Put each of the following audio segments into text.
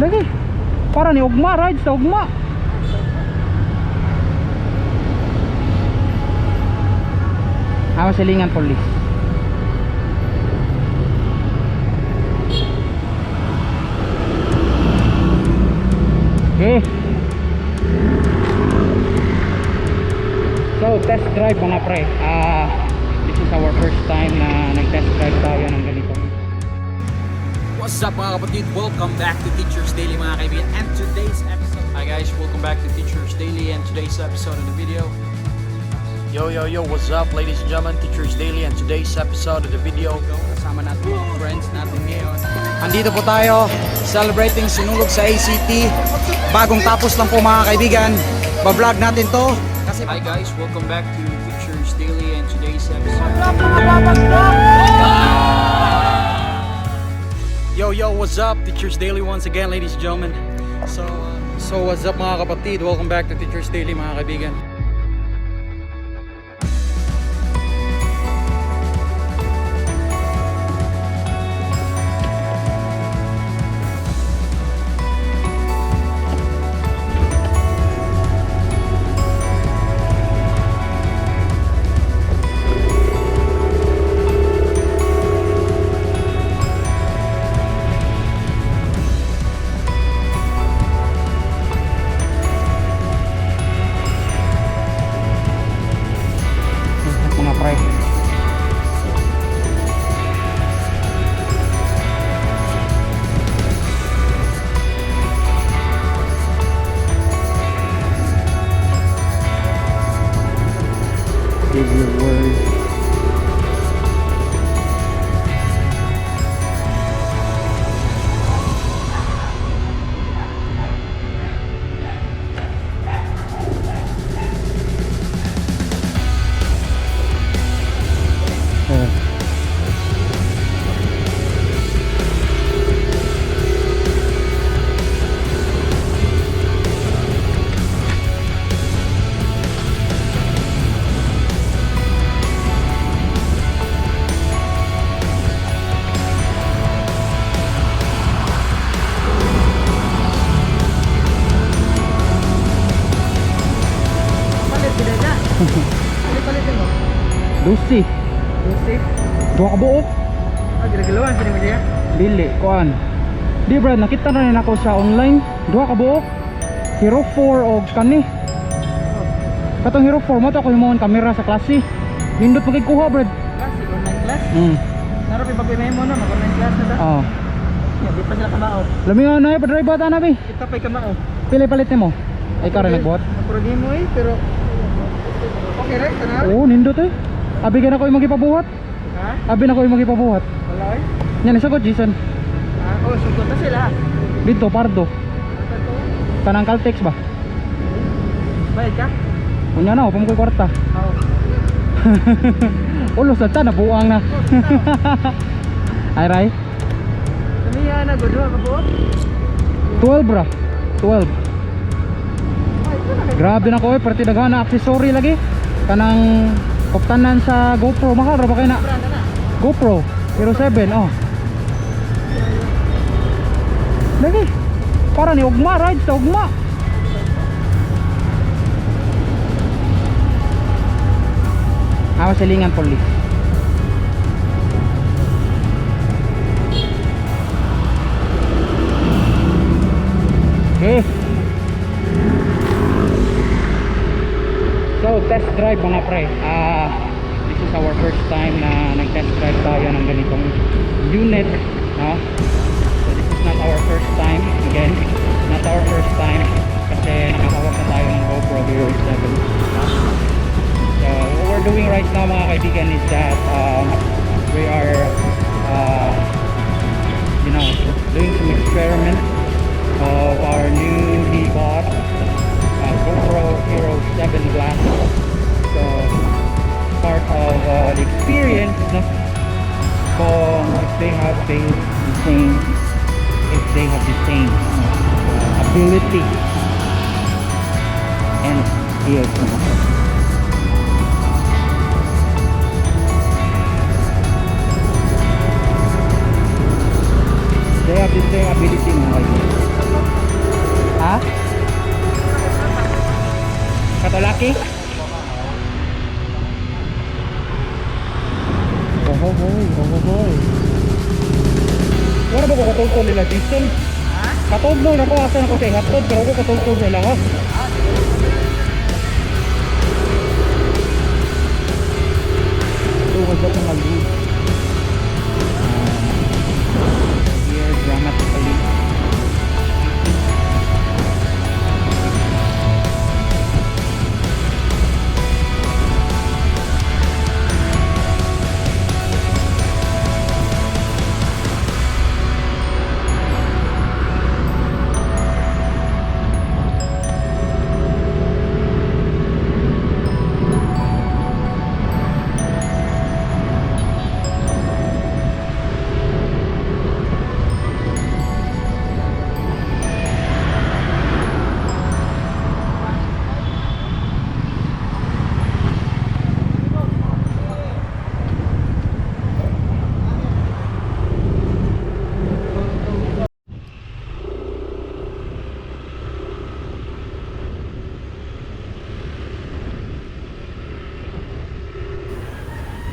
Lagi. Para ni ugma rides sa ugma. Silingan police. Okay. So test drive mga pre. This is our first time na nag-test drive tayo ng ganito. What's up mga kapatid? Welcome back to Teachers Daily mga kaibigan. And today's episode, hi guys, welcome back to Teachers Daily and today's episode of the video. Yo, what's up ladies and gentlemen, Teachers Daily and today's episode of the video. Kasama natin mga friends natin ngayon. Andito po tayo, celebrating sinulog sa ACT. Bagong tapos lang po mga kaibigan. Ba-vlog natin to. Hi guys, welcome back to Teachers Daily and today's episode. Yo, what's up? Teachers Daily once again ladies and gentlemen. So what's up mga kapatid? Welcome back to Teachers Daily mga kaibigan. Give your word. Palitin mo? Lucy. Lucy? Dua ka buok. Gila-gilawan sa mo siya? Dili, kuan. Di brad, nakita na rin ako sa online. Dua ka buok. Hero 4 o kani. Katong Hero 4 mo to ako himuon kamera sa klase. Hindot magikuha brad. Klase, online class? Naroon yung pag-pinay mo na, mag-online class na ta? Oo. Di pa sila kamao. Lamingaw na pa drive bata na bi. Kita pa'y kamao. Pili palit mo. Ay ka rin nagbuhat. Naprogame mo pero okay right, tanaw? Oo, nindot eh. Abi ka na ko yung magipabuhat. Ha? Abi na ko yung magipabuhat. Wala eh? Yan, isagot Jason. Sugod na sila. Dito, Pardo. Kanang Caltex ba? Bayad ka? Kunya na, upang ko'y kwarta. Oo. Ulos na ta, nabuang na. Ay, Ray? Kamiya na, godwa ka po? 12 bra. 12. Grabe na ko eh, pati daghan na accessory lagi. Kanang koptanan sa Gopro, mahal ra ba kayo na? Branda na? GoPro Hero 7, oh. Lagi. Para ni ugma rides sa ugma. Silingan police. Okay. So test drive mga pre. This is our first time na nag-test drive tayo ng ganitong unit, no? So this is not our first time. Again, not our first time kasi nakakawak na tayo ng Gopro Hero 7. So what we're doing right now mga kaibigan is that we are doing some experiment of our newly bought Gopro Hero 7 glass. So part of the experience, no? Kung if they have the same ability and skills. They have the same ability mga kaibigan. Lucky. Oh. Wala ba ko katultol nila, Jason? Ha? Katultol na ko, asan ako sa ihatod, pero ako katultol nila, ha? Ito, wala kang mali. Here, dramatically.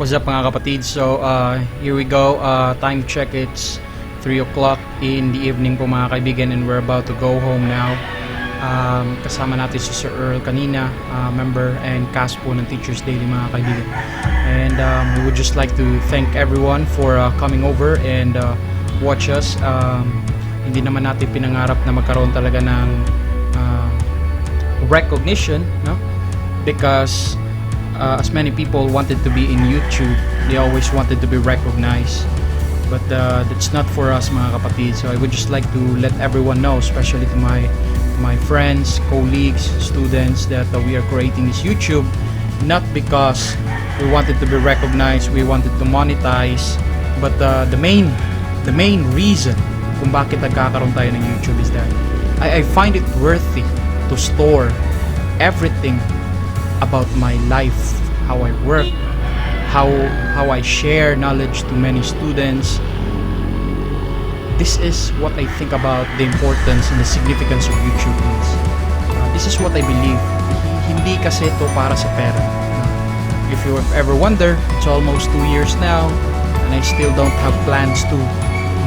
What's up mga kapatid? So here we go, time check, it's 3 o'clock in the evening po mga kaibigan, and we're about to go home now. Kasama natin si Sir Earl kanina, member and cast po ng Teachers Daily mga kaibigan, and we would just like to thank everyone for coming over and watch us. Hindi naman natin pinangarap na magkaroon talaga ng recognition, no? Because as many people wanted to be in YouTube, they always wanted to be recognized, but that's not for us mga kapatid. So I would just like to let everyone know, especially to my friends, colleagues, students, that we are creating this YouTube not because we wanted to be recognized, we wanted to monetize, but the main reason kung bakit nagkakaroon tayo ng YouTube is that I find it worthy to store everything about my life, how I work, how I share knowledge to many students. This is what I think about the importance and the significance of YouTube is. This is what I believe. Hindi kasi ito para sa pera. If you have ever wondered, it's almost 2 years now and I still don't have plans to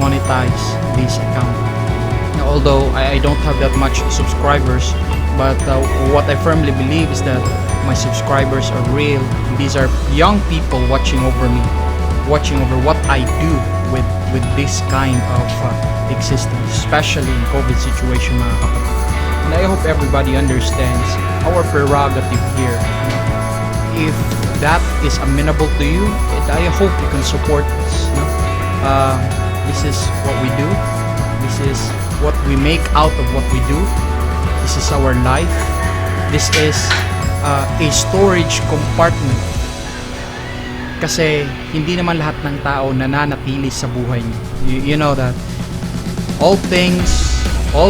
monetize this account. Now, although I don't have that much subscribers, but what I firmly believe is that my subscribers are real. These are young people watching over me, watching over what I do with this kind of existence, especially in COVID situation mga kapatid. And I hope everybody understands our prerogative here. If that is amenable to you, and I hope you can support us. No? This is what we do. This is what we make out of what we do. This is our life. This is a storage compartment. Kasi hindi naman lahat ng tao nananatili sa buhay niyo. You know that all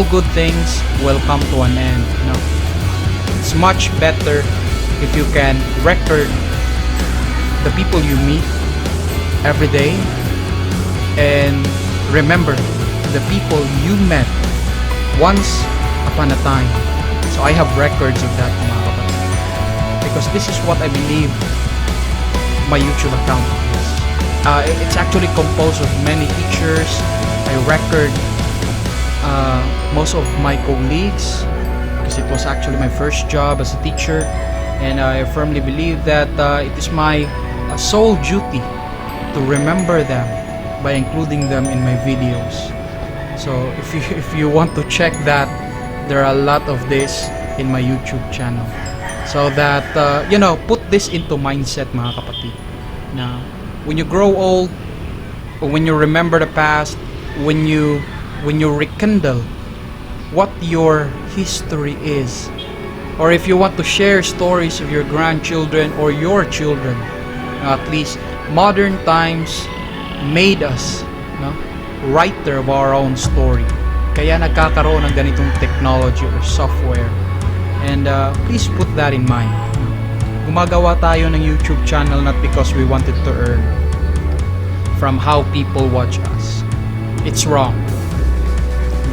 good things will come to an end. No? It's much better if you can record the people you meet every day and remember the people you met once upon a time. So I have records of that mga kapatid, because this is what I believe my YouTube account is. It's actually composed of many teachers. I record most of my colleagues because it was actually my first job as a teacher, and I firmly believe that it is my sole duty to remember them by including them in my videos. So if you want to check that, there are a lot of this in my YouTube channel. So that put this into mindset mga kapatid. Now, when you grow old, or when you remember the past, when you rekindle what your history is, or if you want to share stories of your grandchildren or your children, at least modern times made us writer of our own story. Kaya nagkakaroon ng ganitong technology or software. And please put that in mind. Gumagawa tayo ng YouTube channel not because we wanted to earn from how people watch us. It's wrong.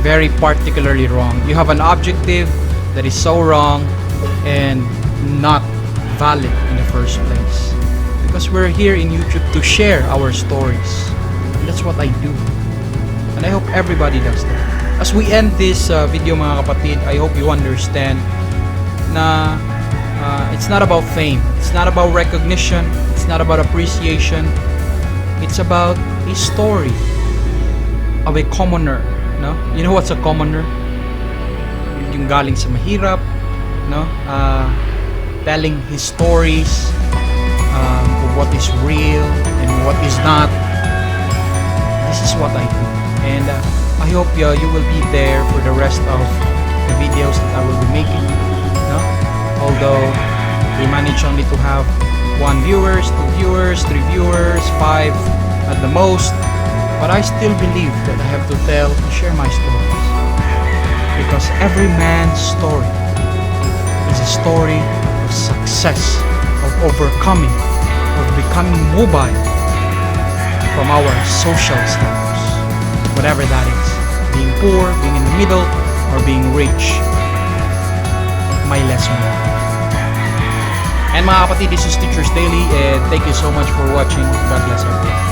Very particularly wrong. You have an objective that is so wrong, and not valid in the first place. Because we're here in YouTube to share our stories. And that's what I do. And I hope everybody does that. As we end this video mga kapatid, I hope you understand na it's not about fame. It's not about recognition. It's not about appreciation. It's about a story of a commoner. No? You know what's a commoner? Yung galing sa mahirap, no? Telling his stories of what is real and what is not. This is what I do, and I hope you will be there for the rest of the videos that I will be making. No? Although we manage only to have 1 viewers, 2 viewers, 3 viewers, 5 at the most, but I still believe that I have to share my stories, because every man's story is a story of success, of overcoming, of becoming mobile from our social status, whatever that is, being poor, being in the middle, or being rich. My lesson. And mga kapatid, this is Teachers Daily, and thank you so much for watching. God bless everyone.